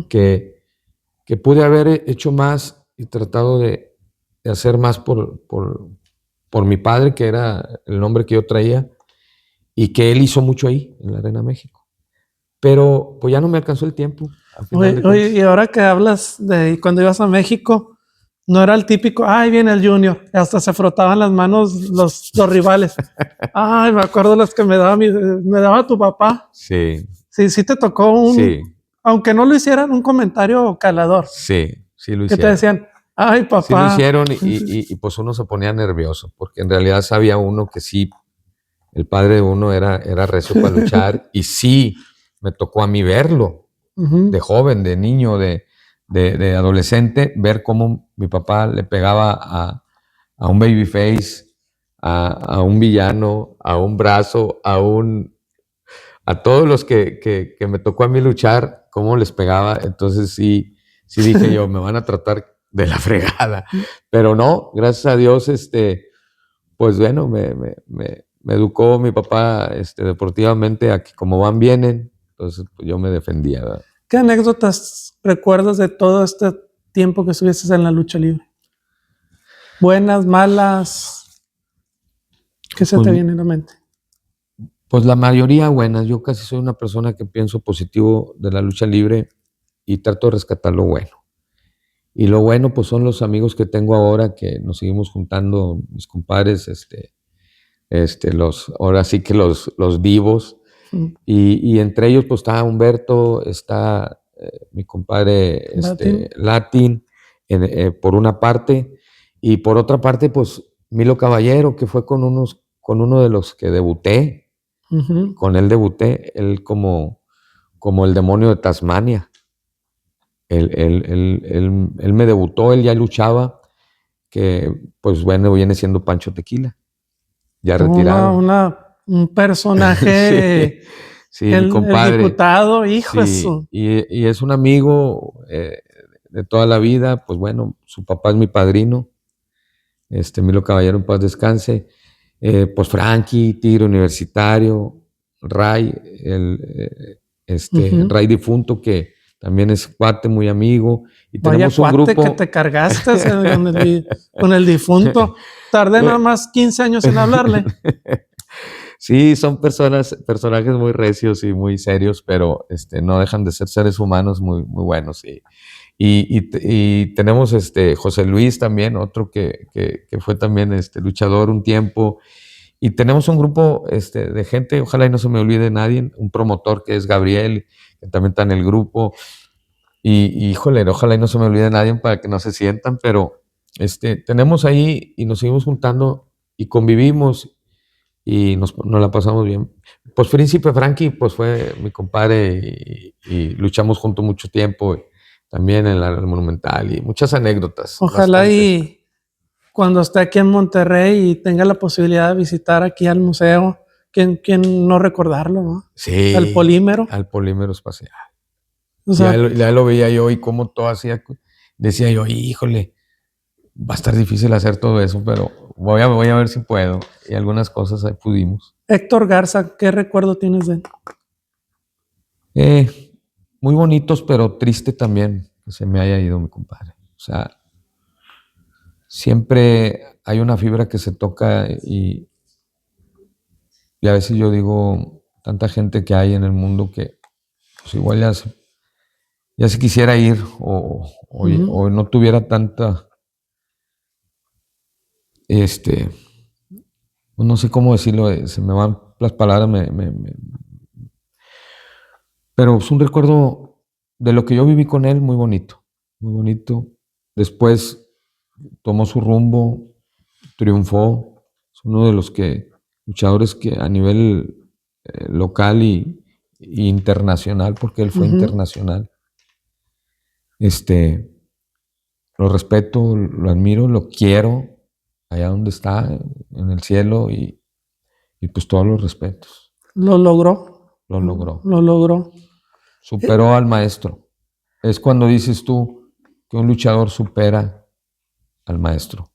que pude haber hecho más y tratado de hacer más por mi padre, que era el nombre que yo traía, y que él hizo mucho ahí, en la Arena México. Pero pues ya no me alcanzó el tiempo. Oye, y ahora que hablas de cuando ibas a México, no era el típico, ay, viene el Junior, hasta se frotaban las manos los rivales. Ay, me acuerdo las que me daba tu papá. Sí. Sí te tocó aunque no lo hicieran, un comentario calador. Sí lo hicieron. Que te decían, ay, papá. Sí lo hicieron y pues uno se ponía nervioso, porque en realidad sabía uno que sí, el padre de uno era recio para luchar y sí, me tocó a mí verlo, de joven, de niño, de adolescente, ver cómo mi papá le pegaba a un babyface, a un villano, a un brazo, a todos los que me tocó a mí luchar, cómo les pegaba. Entonces sí dije yo, me van a tratar de la fregada. Pero no, gracias a Dios, pues bueno, me educó mi papá deportivamente a que como van, vienen. entonces pues, yo me defendía, ¿verdad? ¿Qué anécdotas recuerdas de todo este tiempo que estuviste en la lucha libre? Buenas, malas, ¿qué se te viene a la mente? Pues la mayoría buenas. Yo casi soy una persona que pienso positivo de la lucha libre y trato de rescatar lo bueno. Y lo bueno, pues son los amigos que tengo ahora, que nos seguimos juntando, mis compadres, ahora sí que los vivos. Y entre ellos, pues está Humberto, está mi compadre Latin, por una parte, y por otra parte, pues Milo Caballero, que fue con uno de los que debuté. Con él debuté, él como el demonio de Tasmania. Él me debutó, él ya luchaba, que pues bueno, viene siendo Pancho Tequila, ya retirado. Un personaje, sí, mi compadre. El diputado, hijo sí, eso. Y es un amigo de toda la vida, pues bueno, su papá es mi padrino, Milo Caballero, en paz descanse. Pues Frankie, Tigre Universitario, Ray, Ray difunto, que también es cuate, muy amigo. Y tenemos Vaya un cuate grupo que te cargaste con el difunto. Tardé nada más 15 años en hablarle. Sí, son personajes muy recios y muy serios, pero no dejan de ser seres humanos muy, muy buenos. Y tenemos José Luis también, otro que fue también luchador un tiempo. Y tenemos un grupo de gente, ojalá y no se me olvide nadie, un promotor que es Gabriel, que también está en el grupo. Y híjole, ojalá y no se me olvide nadie para que no se sientan, pero tenemos ahí y nos seguimos juntando y convivimos y nos la pasamos bien. Pues Príncipe Frankie pues fue mi compadre y luchamos juntos mucho tiempo, también en el Monumental, y muchas anécdotas. Ojalá y cuando esté aquí en Monterrey y tenga la posibilidad de visitar aquí al museo, ¿quién no recordarlo, no? Sí. Al Polímero. Al Polímero Espacial. O sea, ya lo veía yo y cómo todo hacía. Decía yo, híjole, va a estar difícil hacer todo eso, pero voy a ver si puedo. Y algunas cosas ahí pudimos. Héctor Garza, ¿qué recuerdo tienes de él? Muy bonitos, pero triste también que se me haya ido mi compadre. O sea, siempre hay una fibra que se toca y a veces yo digo, tanta gente que hay en el mundo que pues igual ya se quisiera ir o no tuviera tanta, no sé cómo decirlo, se me van las palabras, pero es un recuerdo de lo que yo viví con él muy bonito, muy bonito. Después tomó su rumbo, triunfó, es uno de los luchadores que a nivel local y internacional, porque él fue internacional. Lo respeto, lo admiro, lo quiero, allá donde está, en el cielo, y pues todos los respetos. Lo logró. Lo logró. Lo logró. Superó al maestro. Es cuando dices tú que un luchador supera al maestro.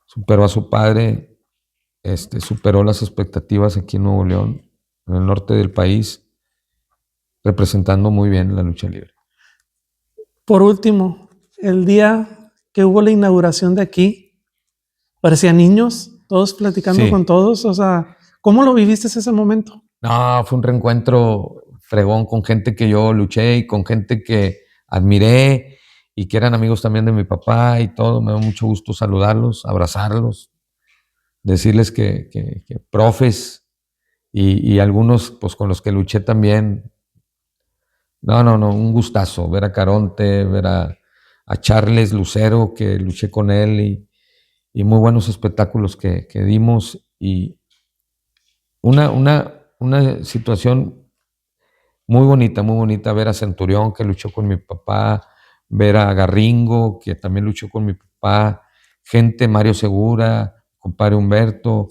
Superó a su padre, superó las expectativas aquí en Nuevo León, en el norte del país, representando muy bien la lucha libre. Por último, el día que hubo la inauguración de aquí, parecían niños, todos platicando con todos. O sea, ¿cómo lo viviste ese momento? No, fue un reencuentro fregón con gente que yo luché y con gente que admiré y que eran amigos también de mi papá y todo. Me da mucho gusto saludarlos, abrazarlos, decirles que profes y algunos pues con los que luché también. No, un gustazo ver a Caronte, ver a Charles Lucero, que luché con él, y muy buenos espectáculos que dimos, y una situación muy bonita ver a Centurión, que luchó con mi papá, ver a Garringo, que también luchó con mi papá, gente, Mario Segura, compadre Humberto,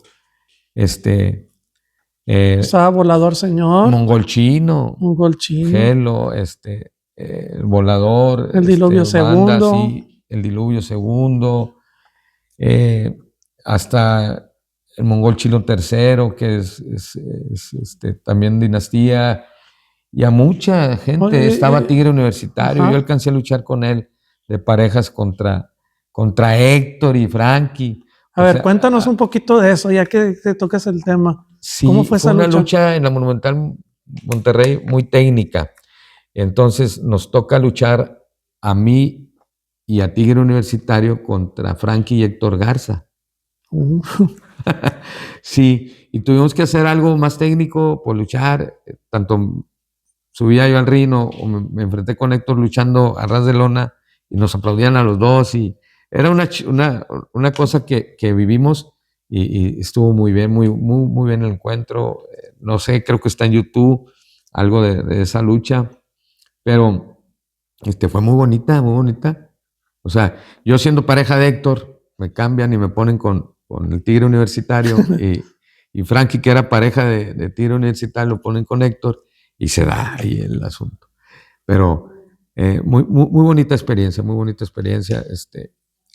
Estaba Volador Señor, Mongol Chino, Gelo, el Volador, el Diluvio Banda, Segundo, sí, el Diluvio Segundo, hasta el Mongol Chino III, que es también dinastía, y a mucha gente. Oye, Estaba Tigre Universitario, ajá. yo alcancé a luchar con él de parejas contra Héctor y Frankie. A O ver, sea, cuéntanos un poquito de eso, ya que te tocas el tema. ¿Cómo sí, fue fue esa una lucha? lucha en la Monumental Monterrey muy técnica. Entonces nos toca luchar a mí y a Tigre Universitario contra Frankie y Héctor Garza. Uh, Sí, y tuvimos que hacer algo más técnico por luchar. Tanto subía yo al ring o me enfrenté con Héctor luchando a ras de lona y nos aplaudían a los dos. Y era una cosa que vivimos y estuvo muy bien, muy bien el encuentro. No sé, creo que está en YouTube algo de esa lucha, pero fue muy bonita, muy bonita. O sea, yo siendo pareja de Héctor, me cambian y me ponen con el Tigre Universitario y Frankie, que era pareja de Tigre Universitario, lo ponen con Héctor y se da ahí el asunto. Pero muy bonita experiencia, muy bonita experiencia.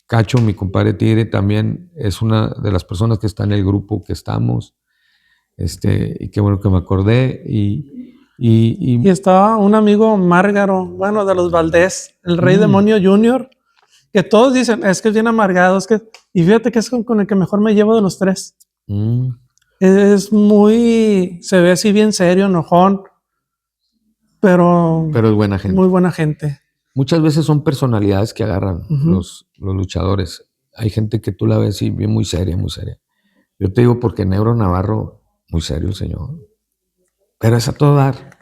Cacho, mi compadre Tigre, también es una de las personas que está en el grupo que estamos. Y qué bueno que me acordé. y estaba un amigo Márgaro, bueno, de los Valdés, el Rey Demonio Junior, que todos dicen, es que es bien amargado, y fíjate que es con el que mejor me llevo de los tres. mm, Es muy, se ve así bien serio, enojón, pero pero es buena gente. muy buena gente. Muchas veces son personalidades que agarran los luchadores. Hay gente que tú la ves y bien muy seria, muy seria. Yo te digo porque Negro Navarro, muy serio el señor, pero es a todo dar.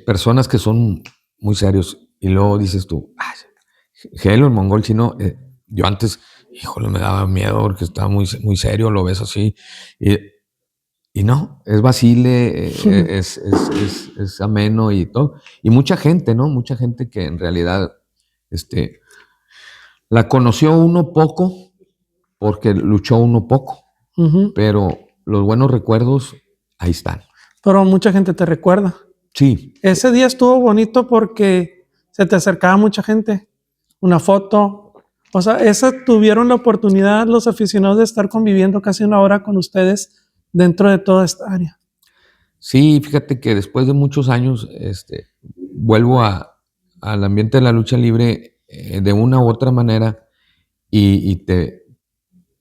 Personas que son muy serios y luego dices tú, Gelo, el mongol chino, yo antes, híjole, me daba miedo porque estaba muy serio, lo ves así, y no, es Basile, es ameno y todo. Y mucha gente, ¿no? Mucha gente que en realidad la conoció uno poco porque luchó uno poco, pero los buenos recuerdos ahí están. Pero mucha gente te recuerda. Sí. Ese día estuvo bonito porque se te acercaba mucha gente. Una foto. O sea, tuvieron la oportunidad los aficionados de estar conviviendo casi una hora con ustedes dentro de toda esta área. Sí, fíjate que después de muchos años vuelvo al ambiente de la lucha libre de una u otra manera y te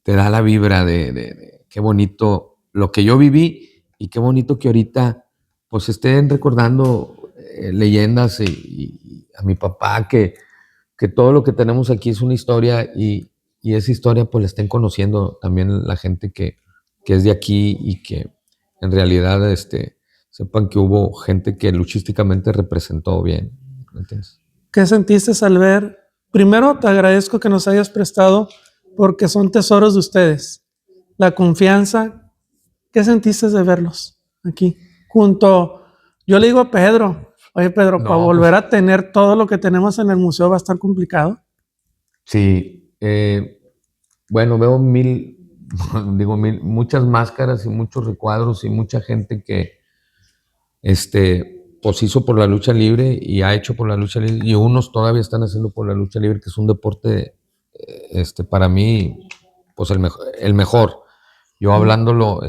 da la vibra de qué bonito lo que yo viví y qué bonito que ahorita pues estén recordando leyendas y a mi papá que todo lo que tenemos aquí es una historia y esa historia pues la estén conociendo también la gente que es de aquí y que en realidad sepan que hubo gente que luchísticamente representó bien. ¿Me entiendes? ¿Qué sentiste al ver? Primero, te agradezco que nos hayas prestado porque son tesoros de ustedes. La confianza. ¿Qué sentiste de verlos aquí? Yo le digo a Pedro, oye Pedro, para volver a tener todo lo que tenemos en el museo va a estar complicado. Sí, bueno, veo muchas máscaras y muchos recuadros y mucha gente que pues hizo por la lucha libre y ha hecho por la lucha libre y unos todavía están haciendo por la lucha libre, que es un deporte para mí pues el mejor. Yo hablándolo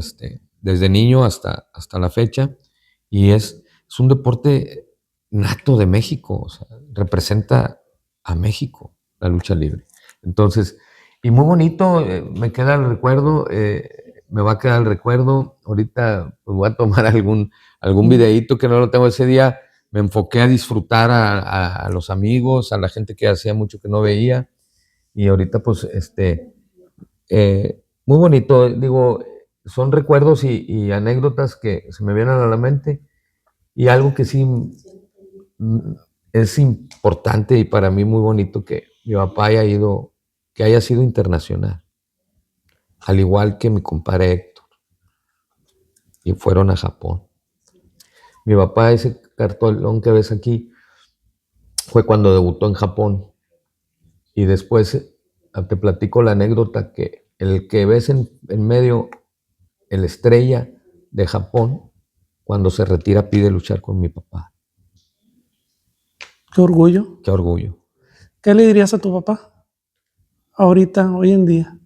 desde niño hasta la fecha y es un deporte nato de México, o sea, representa a México la lucha libre. Entonces, y muy bonito, me queda el recuerdo, me va a quedar el recuerdo. Ahorita pues, voy a tomar algún videíto que no lo tengo ese día. Me enfoqué a disfrutar a los amigos, a la gente que hacía mucho que no veía. Y ahorita, pues, muy bonito. Digo, son recuerdos y anécdotas que se me vienen a la mente. Y algo que sí es importante y para mí muy bonito que mi papá haya sido internacional, al igual que mi compadre Héctor, y fueron a Japón. Mi papá, ese cartón que ves aquí, fue cuando debutó en Japón, y después te platico la anécdota que el que ves en medio, el estrella de Japón, cuando se retira pide luchar con mi papá. Qué orgullo. Qué orgullo. ¿Qué le dirías a tu papá ahorita, hoy en día?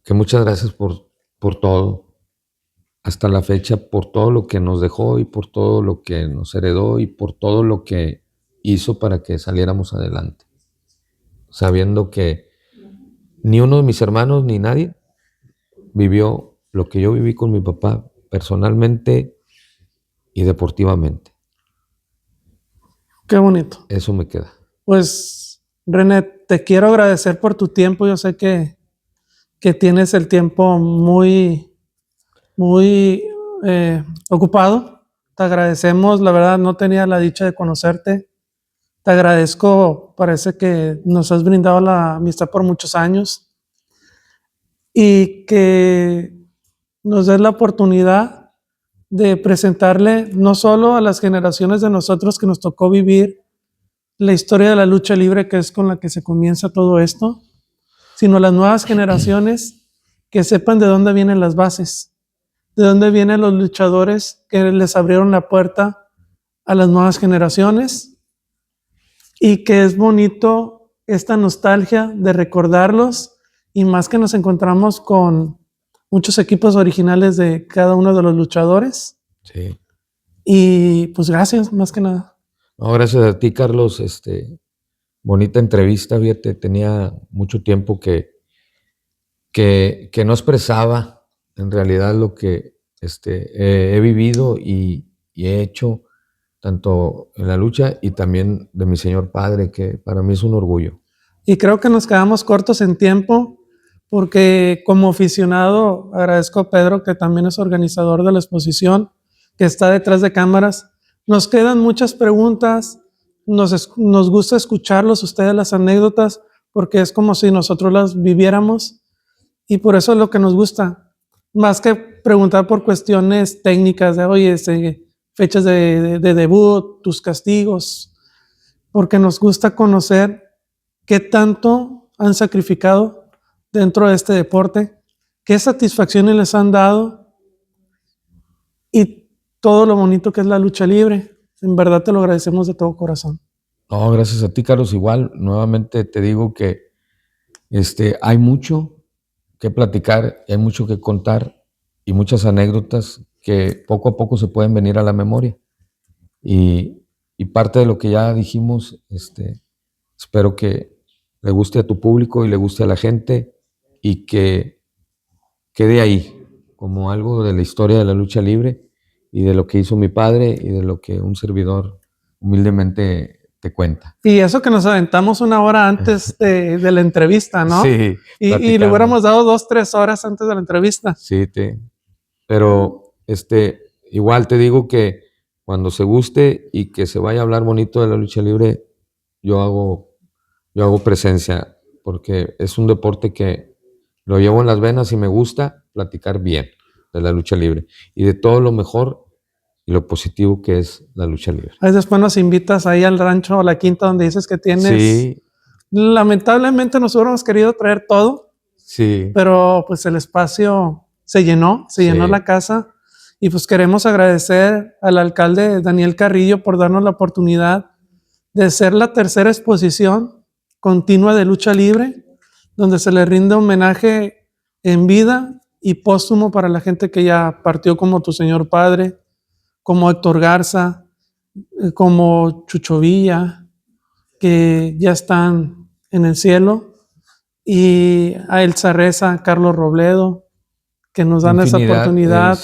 Que muchas gracias por todo. hasta la fecha por todo lo que nos dejó y por todo lo que nos heredó y por todo lo que hizo para que saliéramos adelante. Sabiendo que ni uno de mis hermanos ni nadie vivió lo que yo viví con mi papá personalmente y deportivamente. Qué bonito. Eso me queda. Pues, René, te quiero agradecer por tu tiempo. Yo sé que tienes el tiempo muy, muy ocupado. Te agradecemos, la verdad no tenía la dicha de conocerte. Te agradezco, parece que nos has brindado la amistad por muchos años y que nos des la oportunidad de presentarle no solo a las generaciones de nosotros que nos tocó vivir la historia de la lucha libre, que es con la que se comienza todo esto, sino a las nuevas generaciones que sepan de dónde vienen las bases, de dónde vienen los luchadores que les abrieron la puerta a las nuevas generaciones, y que es bonito esta nostalgia de recordarlos, y más que nos encontramos con muchos equipos originales de cada uno de los luchadores. Sí. Y pues gracias, más que nada. No, gracias a ti, Carlos. Bonita entrevista, fíjate, tenía mucho tiempo que no expresaba en realidad lo que he vivido y he hecho tanto en la lucha y también de mi señor padre, que para mí es un orgullo. Y creo que nos quedamos cortos en tiempo, porque como aficionado agradezco a Pedro, que también es organizador de la exposición, que está detrás de cámaras. Nos quedan muchas preguntas, nos gusta escucharlos ustedes las anécdotas, porque es como si nosotros las viviéramos, y por eso es lo que nos gusta, más que preguntar por cuestiones técnicas de, oye, fechas de debut, tus castigos, porque nos gusta conocer qué tanto han sacrificado dentro de este deporte, qué satisfacciones les han dado y todo lo bonito que es la lucha libre. En verdad te lo agradecemos de todo corazón. No, gracias a ti, Carlos. Igual, nuevamente te digo que hay mucho que platicar, hay mucho que contar y muchas anécdotas que poco a poco se pueden venir a la memoria. Y parte de lo que ya dijimos, espero que le guste a tu público y le guste a la gente y que quede ahí como algo de la historia de la lucha libre y de lo que hizo mi padre y de lo que un servidor humildemente te cuenta. Y eso que nos aventamos una hora antes de la entrevista, ¿no? Sí. Y le hubiéramos dado 2-3 horas antes de la entrevista. Sí, pero igual te digo que cuando se guste y que se vaya a hablar bonito de la lucha libre, yo hago presencia, porque es un deporte que lo llevo en las venas y me gusta platicar bien de la lucha libre y de todo lo mejor y lo positivo que es la lucha libre. Ahí después nos invitas ahí al rancho o la quinta donde dices que tienes. Sí. Lamentablemente nos hubiéramos querido traer todo, sí, pero pues el espacio se llenó la casa, y pues queremos agradecer al alcalde Daniel Carrillo por darnos la oportunidad de ser la tercera exposición continua de lucha libre, donde se le rinde homenaje en vida y póstumo para la gente que ya partió, como tu señor padre, como Héctor Garza, como Chucho Villa, que ya están en el cielo, y a Elsa Reza, Carlos Robledo, que nos dan esa oportunidad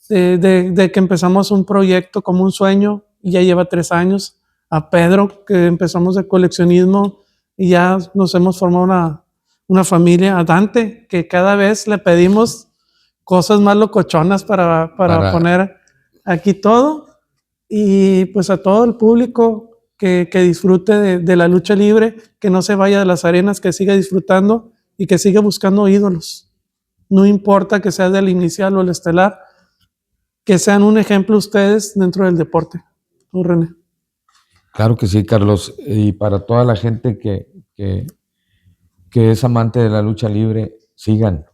de que empezamos un proyecto como un sueño y ya lleva 3 años. A Pedro, que empezamos de coleccionismo y ya nos hemos formado una familia. A Dante, que cada vez le pedimos cosas más locochonas para poner aquí todo. Y pues a todo el público que disfrute de la lucha libre, que no se vaya de las arenas, que siga disfrutando y que siga buscando ídolos. No importa que sea del inicial o el estelar, que sean un ejemplo ustedes dentro del deporte. ¿Tú, René? Claro que sí, Carlos. Y para toda la gente que es amante de la lucha libre, sigan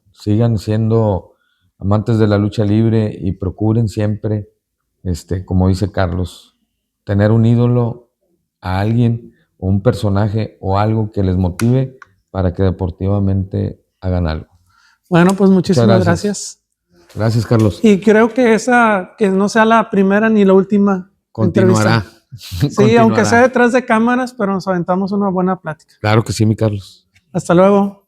siendo amantes de la lucha libre y procuren siempre, como dice Carlos, tener un ídolo, a alguien o un personaje o algo que les motive para que deportivamente hagan algo. Bueno, pues muchísimas gracias. Gracias, Carlos. Y creo que que no sea la primera ni la última Continuará. entrevista. Sí, aunque sea detrás de cámaras, pero nos aventamos una buena plática. Claro que sí, mi Carlos. Hasta luego.